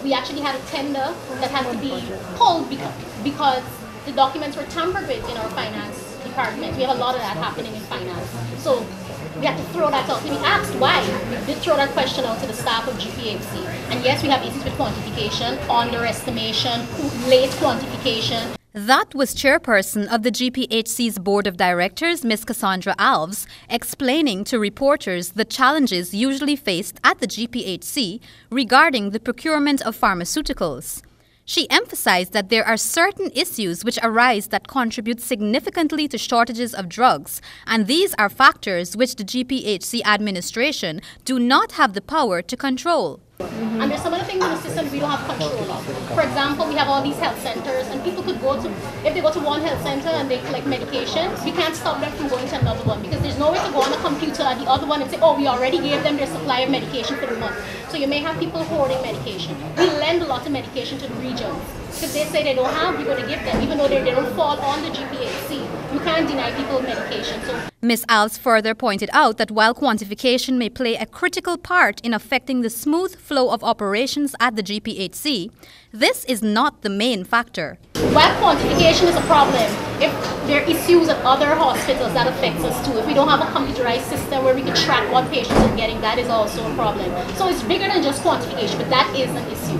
We actually had a tender that had to be pulled because the documents were tampered with in our finance department. We have a lot of that happening in finance. So we had to throw that out. We asked why. We did throw that question out to the staff of Gphc. And yes, we have issues with quantification, underestimation, late quantification. That was chairperson of the GPHC's Board of Directors, Ms. Cassandra Alves, explaining to reporters the challenges usually faced at the GPHC regarding the procurement of pharmaceuticals. She emphasized that there are certain issues which arise that contribute significantly to shortages of drugs, and these are factors which the GPHC administration do not have the power to control. And there's some of the things in the system we don't have control of. For example, we have all these health centers, and people could go to, if they go to one health center and they collect medications, we can't stop them from going to another one because there's no way to go on a computer at the other one and say, oh, we already gave them their supply of medication for the month. So you may have people hoarding medication. We lend a lot of medication to the regions. If they say they don't have, we're going to give them, even though they don't fall on the GPHC. You can't deny people medication. So Ms. Alves further pointed out that while quantification may play a critical part in affecting the smooth flow of operations at the GPHC, this is not the main factor. While quantification is a problem, if there are issues at other hospitals, that affects us too. If we don't have a computerized system where we can track what patients are getting, that is also a problem. So it's bigger than just quantification, but that is an issue.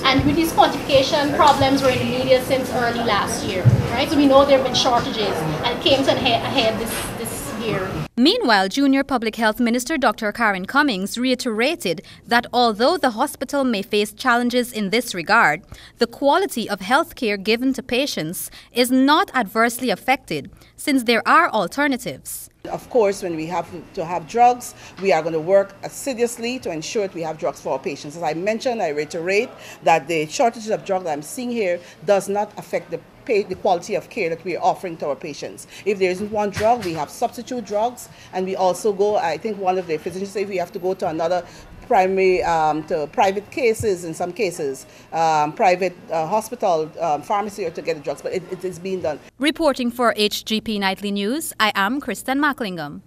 And with these quantification problems were in the media since early last year, right? So we know there have been shortages, and it came to a head this year. Meanwhile, Junior Public Health Minister Dr. Karen Cummings reiterated that although the hospital may face challenges in this regard, the quality of health care given to patients is not adversely affected since there are alternatives. Of course, when we have to have drugs, we are going to work assiduously to ensure that we have drugs for our patients. As I mentioned, I reiterate that the shortages of drugs that I'm seeing here does not affect the quality of care that we are offering to our patients. If there isn't one drug, we have substitute drugs, and we also go, I think one of the physicians say we have to go to another primary, to private cases in some cases, private hospital, pharmacy to get the drugs, but it is being done. Reporting for HGP Nightly News, I am Kristen Macklingam.